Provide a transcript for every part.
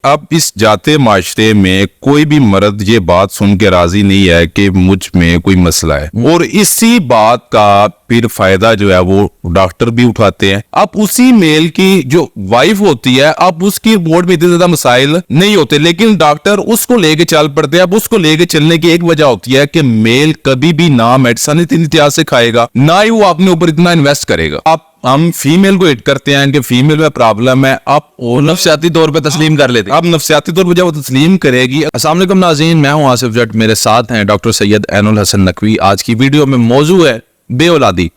اب اس جاتے معاشرے میں کوئی بھی مرد یہ بات سن کے راضی نہیں ہے کہ مجھ میں کوئی مسئلہ ہے، اور اسی بات کا پھر فائدہ جو ہے وہ ڈاکٹر بھی اٹھاتے ہیں۔ اب اسی میل کی جو وائف ہوتی ہے، اب اس کی رپورٹ میں اتنے زیادہ مسائل نہیں ہوتے، لیکن ڈاکٹر اس کو لے کے چل پڑتے ہیں۔ اب اس کو لے کے چلنے کی ایک وجہ ہوتی ہے کہ میل کبھی بھی نہ میڈیسن اتنی احتیاط سے کھائے گا، نہ ہی وہ اپنے اوپر اتنا انویسٹ کرے گا۔ اب ہم فیمیل کو ہٹ کرتے ہیں کہ فیمیل میں پرابلم ہے، اب نفسیاتی طور پہ تسلیم کر لیتے ہیں۔ اب نفسیاتی طور پہ جب وہ تسلیم کرے گی۔ السلام علیکم ناظرین، میں ہوں آصف جٹ، میرے ساتھ ہیں ڈاکٹر سید عین الحسن نقوی۔ آج کی ویڈیو میں موضوع ہے بے اولادی۔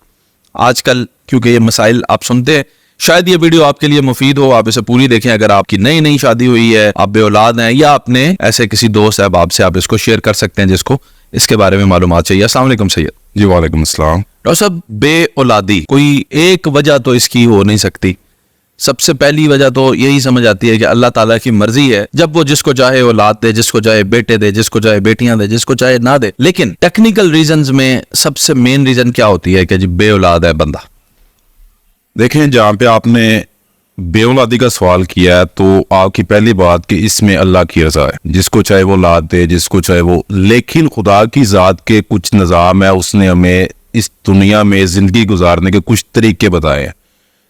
آج کل کیونکہ یہ مسائل آپ سنتے ہیں، شاید یہ ویڈیو آپ کے لیے مفید ہو، آپ اسے پوری دیکھیں۔ اگر آپ کی نئی شادی ہوئی ہے، آپ بے اولاد ہیں، یا اپنے ایسے کسی دوست احباب سے آپ اس کو شیئر کر سکتے ہیں جس کو اس کے بارے میں معلومات چاہیے۔ السلام علیکم سید جی وعلیکم السلام۔ ڈاکٹر صاحب، بے اولادی کوئی ایک وجہ تو اس کی ہو نہیں سکتی۔ سب سے پہلی وجہ تو یہی سمجھ آتی ہے کہ اللہ تعالیٰ کی مرضی ہے، جب وہ جس کو چاہے اولاد دے، جس کو چاہے بیٹے دے، جس کو چاہے بیٹیاں دے، جس کو چاہے نہ دے۔ لیکن ٹیکنیکل ریزنز میں سب سے مین ریزن کیا ہوتی ہے کہ جی بے اولاد ہے بندہ؟ دیکھیں، جہاں پہ آپ نے بے اولادی کا سوال کیا ہے تو آپ کی پہلی بات کہ اس میں اللہ کی رضا ہے، جس کو چاہے وہ اولاد دے، جس کو چاہے وہ، لیکن خدا کی ذات کے کچھ نظام ہے، اس نے ہمیں اس دنیا میں زندگی گزارنے کے کچھ طریقے بتائے ہیں۔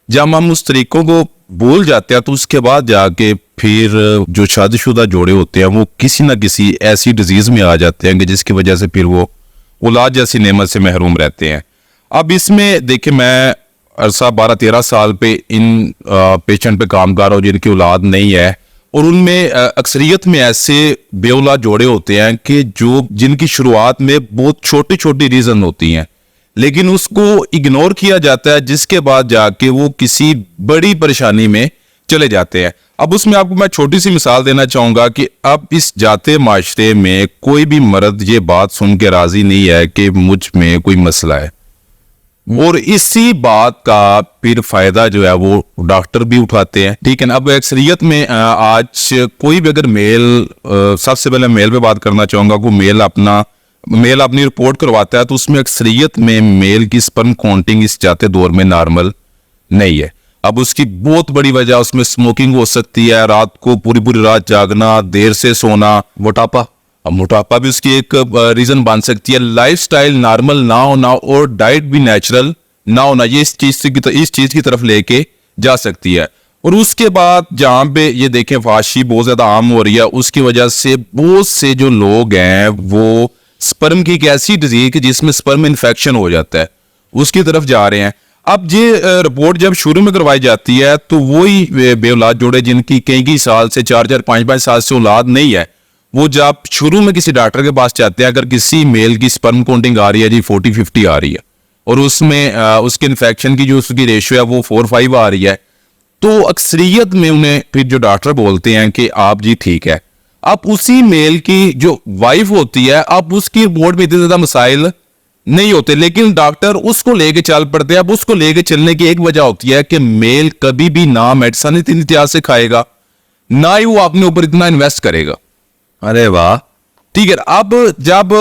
جب ہم اس طریقوں کو بھول جاتے ہیں تو اس کے بعد جا کے پھر جو شادی شدہ جوڑے ہوتے ہیں وہ کسی نہ کسی ایسی ڈیزیز میں آ جاتے ہیں کہ جس کی وجہ سے پھر وہ اولاد جیسی نعمت سے محروم رہتے ہیں۔ اب اس میں دیکھیں، میں عرصہ 12-13 سال پہ ان پیشنٹ پہ کام کر رہا ہوں جن کی اولاد نہیں ہے، اور ان میں اکثریت میں ایسے بے اولاد جوڑے ہوتے ہیں کہ جن کی شروعات میں بہت چھوٹی ریزن ہوتی ہیں، لیکن اس کو اگنور کیا جاتا ہے، جس کے بعد جا کے وہ کسی بڑی پریشانی میں چلے جاتے ہیں۔ اب اس میں آپ کو میں چھوٹی سی مثال دینا چاہوں گا کہ اب اس جاتے معاشرے میں کوئی بھی مرد یہ بات سن کے راضی نہیں ہے کہ مجھ میں کوئی مسئلہ ہے، اور اسی بات کا پھر فائدہ جو ہے وہ ڈاکٹر بھی اٹھاتے ہیں، ٹھیک ہے نا۔ اب اکثریت میں آج کوئی بھی اگر میل، سب سے پہلے میل پہ بات کرنا چاہوں گا، کوئی میل اپنی رپورٹ کرواتا ہے تو اس میں اکثریت میں میل کی سپرم کاؤنٹنگ اس جاتے دور میں نارمل نہیں ہے۔ اب اس کی بہت بڑی وجہ اس میں سموکنگ ہو سکتی ہے، رات کو پوری رات جاگنا، دیر سے سونا، موٹاپا بھی اس کی ایک ریزن بن سکتی ہے، لائف سٹائل نارمل نہ ہونا، اور ڈائٹ بھی نیچرل نہ ہونا، یہ اس چیز کی طرف لے کے جا سکتی ہے۔ اور اس کے بعد جہاں پہ یہ دیکھیں فحاشی بہت زیادہ عام ہو رہی ہے، اس کی وجہ سے بہت سے جو لوگ ہیں وہ سپرم کی ایک ایسی ڈیزیز جس میں سپرم انفیکشن ہو جاتا ہے، اس کی طرف جا رہے ہیں۔ اب یہ رپورٹ جب شروع میں کروائی جاتی ہے تو وہی بے اولاد جوڑے جن کی کئی سال سے 4-5 سال سے اولاد نہیں ہے، وہ جب شروع میں کسی ڈاکٹر کے پاس جاتے ہیں، اگر کسی میل کی سپرم کاؤنٹنگ آ رہی ہے جی 40-50 آ رہی ہے، اور اس میں اس کے انفیکشن کی جو اس کی ریشو ہے وہ 4-5 آ رہی ہے، تو اکثریت میں انہیں پھر جو ڈاکٹر بولتے ہیں کہ آپ جی ٹھیک ہے۔ اب اسی میل کی جو وائف ہوتی ہے، اب اس کی رپورٹ میں اتنے زیادہ مسائل نہیں ہوتے، لیکن ڈاکٹر اس کو لے کے چل پڑتے ہیں۔ اب اس کو لے کے چلنے کی ایک وجہ ہوتی ہے کہ میل کبھی بھی نہ میڈیسن اتنی احتیاط سے کھائے گا، نہ ہی وہ اپنے اوپر اتنا انویسٹ کرے گا۔ ارے واہ، ٹھیک ہے۔ اب جب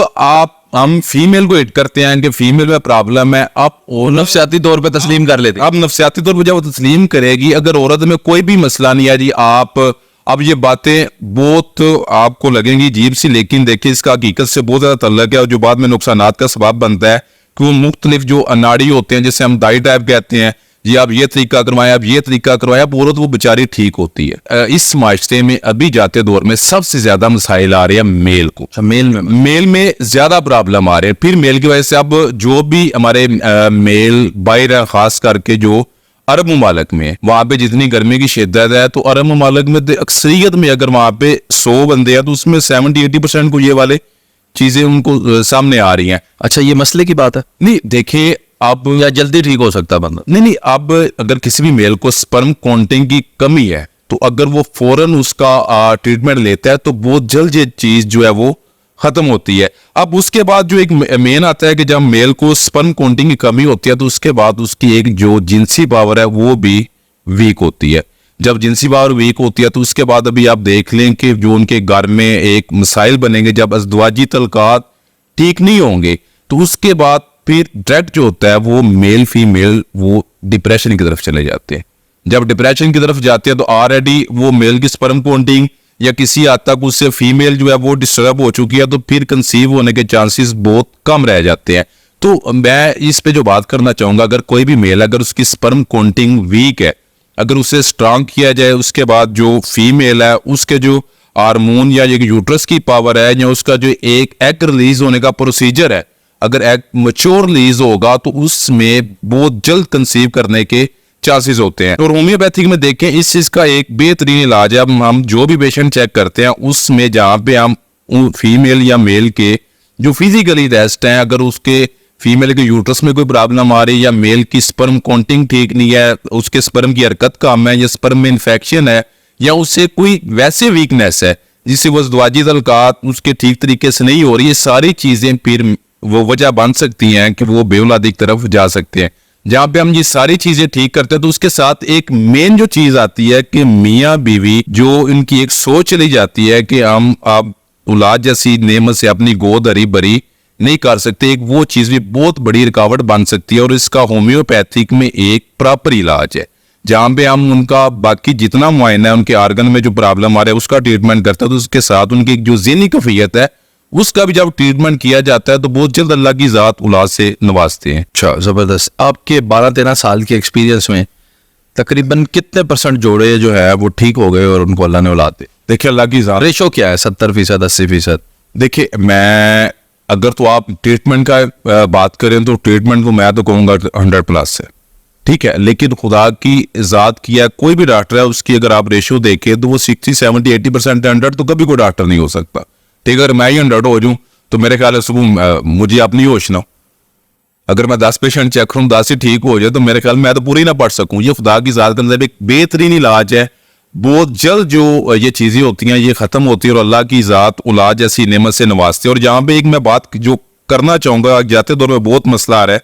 ہم فیمیل کو ہٹ کرتے ہیں کہ فیمیل میں پرابلم ہے، اب نفسیاتی طور پہ تسلیم کر لیتے ہیں۔ اب نفسیاتی طور پہ جب وہ تسلیم کرے گی، اگر عورت میں کوئی بھی مسئلہ نہیں ہے جی، اب یہ باتیں بہت آپ کو لگیں گی عجیب سی، لیکن دیکھیں اس کا حقیقت سے بہت زیادہ تعلق ہے، اور جو بعد میں نقصانات کا سبب بنتا ہے کہ وہ مختلف جو اناڑی ہوتے ہیں جسے ہم دائی ٹائپ کہتے ہیں، جی آپ یہ طریقہ کروائیں، آپ یہ طریقہ کروائیں، اب عورت وہ بیچاری ٹھیک ہوتی ہے۔ اس معاشرے میں ابھی جاتے دور میں سب سے زیادہ مسائل آ رہے ہیں میل کو، میل میں زیادہ پرابلم آ رہے ہیں۔ پھر میل کی وجہ سے اب جو بھی ہمارے میل باہر ہے، خاص کر کے جو عرب ممالک میں، وہاں پہ جتنی گرمی کی شدت ہے تو عرب ممالک میں اکثریت میں اگر وہاں پہ 100 بندے ہیں تو اس میں 70-80% کو یہ والے چیزیں ان کو سامنے آ رہی ہیں۔ اچھا، یہ مسئلے کی بات ہے؟ نہیں دیکھیں، اب یا جلدی ٹھیک ہو سکتا بندہ؟ نہیں، اب اگر کسی بھی میل کو سپرم کاؤنٹنگ کی کمی ہے تو اگر وہ فوراً اس کا ٹریٹمنٹ لیتا ہے تو بہت جلد یہ چیز جو ہے وہ ختم ہوتی ہے۔ اب اس کے بعد جو ایک مین آتا ہے کہ جب میل کو سپرم کاؤنٹنگ کی کمی ہوتی ہے تو اس کے بعد اس کی ایک جو جنسی پاور ہے وہ بھی ویک ہوتی ہے۔ جب جنسی پاور ویک ہوتی ہے تو اس کے بعد ابھی آپ دیکھ لیں کہ جو ان کے گھر میں ایک مسائل بنیں گے، جب ازدواجی تعلقات ٹھیک نہیں ہوں گے تو اس کے بعد پھر ڈائریکٹ جو ہوتا ہے وہ میل فیمیل وہ ڈپریشن کی طرف چلے جاتے ہیں۔ جب ڈپریشن کی طرف جاتے ہیں تو آلریڈی وہ میل کی سپرم کاؤنٹنگ یا کسی حد تک اس سے فیمیل جو ہے وہ ڈسٹرب ہو چکی ہے تو پھر کنسیو ہونے کے چانسز بہت کم رہ جاتے ہیں. تو میں اس پہ جو بات کرنا چاہوں گا, اگر کوئی بھی میل اگر اس کی سپرم کاؤنٹنگ ویک ہے, اگر اسے سٹرانگ کیا جائے, اس کے بعد جو فیمیل ہے اس کے جو ہارمون یا یوٹرس کی پاور ہے یا اس کا جو ایک ایگ ریلیز ہونے کا پروسیجر ہے, اگر ایگ میچور ریلیز ہوگا تو اس میں بہت جلد کنسیو کرنے کے چانسز ہوتے ہیں. اور ہومیوپیتھک میں دیکھیں اس چیز کا ایک بہترین علاج ہے, ہم جو بھی پیشنٹ چیک کرتے ہیں اس میں جہاں پہ ہم فیمیل یا میل کے جو فزیکلی ٹیسٹ ہیں, اگر اس کے فیمیل کے یوٹرس میں کوئی پرابلم آ رہی ہے یا میل کی سپرم کاؤنٹنگ ٹھیک نہیں ہے, اس کے سپرم کی حرکت کم ہے یا سپرم میں انفیکشن ہے یا اس سے کوئی ویسے ویکنیس ہے جس سے وہ ازدواجی تعلقات اس کے ٹھیک طریقے سے نہیں ہو رہی, یہ ساری چیزیں پھر وہ وجہ بن سکتی ہیں کہ وہ بے اولادی کی طرف جا سکتے ہیں. جہاں پہ ہم یہ ساری چیزیں ٹھیک کرتے ہیں تو اس کے ساتھ ایک مین جو چیز آتی ہے کہ میاں بیوی جو ان کی ایک سوچ چلی جاتی ہے کہ ہم اب اولاد جیسی نعمت سے اپنی گود ہری بری نہیں کر سکتے, ایک وہ چیز بھی بہت بڑی رکاوٹ بن سکتی ہے. اور اس کا ہومیوپیتھک میں ایک پراپر علاج ہے جہاں پہ ہم ان کا باقی جتنا معائنہ ہے, ان کے آرگن میں جو پرابلم آ رہا ہے اس کا ٹریٹمنٹ کرتے ہیں, تو اس کے ساتھ ان کی جو ذہنی کیفیت ہے اس کا بھی جب ٹریٹمنٹ کیا جاتا ہے تو بہت جلد اللہ کی ذات اولاد سے نوازتے ہیں. اچھا, زبردست. آپ کے 12-13 سال کے ایکسپیرینس میں تقریباً کتنے % جوڑے جو ہے وہ ٹھیک ہو گئے اور ان کو اللہ نے اولاد دی؟ دیکھیں اللہ کی ذات, ریشو کیا ہے, 70%, 80%؟ دیکھیں میں اگر تو آپ ٹریٹمنٹ کا بات کریں تو ٹریٹمنٹ کو میں تو کہوں گا 100+ ہے, ٹھیک ہے. لیکن خدا کی ذات کیا کوئی بھی ڈاکٹر ہے اس کی اگر آپ ریشو دیکھیں تو وہ 60, 70, 80%, 100 تو کبھی کوئی ڈاکٹر نہیں ہو سکتا, ٹھیک ہے. اگر میں ہی 100 ہو جاؤں تو میرے خیال ہے صبح مجھے آپ نہیں ہوش نہ ہو. اگر میں 10 پیشنٹ چیک کروں 10 ہی ٹھیک ہو جائے تو میرے خیال میں تو پوری نہ پڑھ سکوں. یہ خدا کی ذات کے اندر ایک بہترین علاج ہے. بہت جلد جو یہ چیزیں ہوتی ہیں یہ ختم ہوتی ہے اور اللہ کی ذات اولاد جیسی نعمت سے نوازتی ہے. اور جہاں پہ ایک میں بات جو کرنا چاہوں گا, جاتے دور میں بہت مسئلہ آ رہا ہے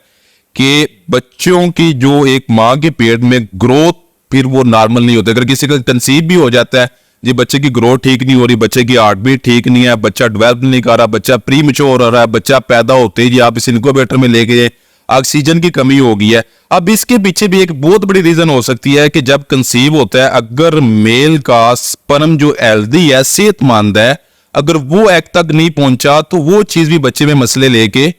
کہ بچوں کی جو ایک ماں کے پیٹ میں گروتھ پھر وہ نارمل نہیں ہوتے. اگر کسی کا کنسیو بھی ہو جاتا ہے, جی بچے کی گروتھ ٹھیک نہیں ہو رہی, بچے کی ہارٹ بیٹ ٹھیک نہیں ہے, بچہ ڈیولپ نہیں کر رہا, بچہ پری میچور ہو رہا ہے, بچہ پیدا ہوتے ہی جی آپ اس انکوبیٹر میں لے گئے, آکسیجن کی کمی ہو گئی ہے. اب اس کے پیچھے بھی ایک بہت بڑی ریزن ہو سکتی ہے کہ جب کنسیو ہوتا ہے اگر میل کا سپرم جو ہیلدی ہے, صحت مند ہے, اگر وہ ایگ تک نہیں پہنچا تو وہ چیز بھی بچے میں مسئلے لے کے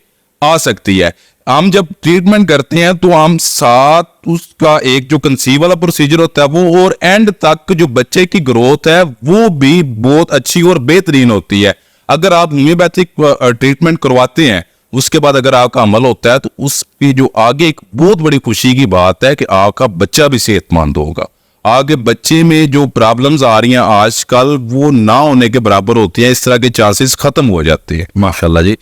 آ سکتی ہے. ہم جب ٹریٹمنٹ کرتے ہیں تو ہم ساتھ اس کا ایک جو کنسیو والا پروسیجر ہوتا ہے وہ اور اینڈ تک جو بچے کی گروتھ ہے وہ بھی بہت اچھی اور بہترین ہوتی ہے. اگر آپ ہومیوپیتھک ٹریٹمنٹ کرواتے ہیں اس کے بعد اگر آپ کا عمل ہوتا ہے تو اس کی جو آگے ایک بہت بڑی خوشی کی بات ہے کہ آپ کا بچہ بھی صحت مند ہوگا. آگے بچے میں جو پرابلمز آ رہی ہیں آج کل وہ نہ ہونے کے برابر ہوتی ہیں, اس طرح کے چانسز ختم ہو جاتے ہیں. ماشاءاللہ جی.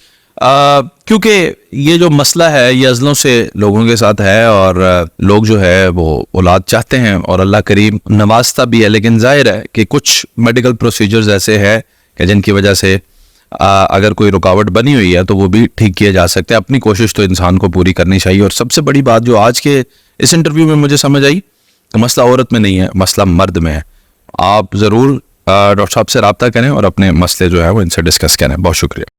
کیونکہ یہ جو مسئلہ ہے یہ ازلوں سے لوگوں کے ساتھ ہے اور لوگ جو ہے وہ اولاد چاہتے ہیں اور اللہ کریم نوازتا بھی ہے, لیکن ظاہر ہے کہ کچھ میڈیکل پروسیجرز ایسے ہیں کہ جن کی وجہ سے اگر کوئی رکاوٹ بنی ہوئی ہے تو وہ بھی ٹھیک کیے جا سکتے ہیں. اپنی کوشش تو انسان کو پوری کرنی چاہیے. اور سب سے بڑی بات جو آج کے اس انٹرویو میں مجھے سمجھ آئی کہ مسئلہ عورت میں نہیں ہے, مسئلہ مرد میں ہے. آپ ضرور ڈاکٹر صاحب سے رابطہ کریں اور اپنے مسئلے جو ہے وہ ان سے ڈسکس کریں. بہت شکریہ.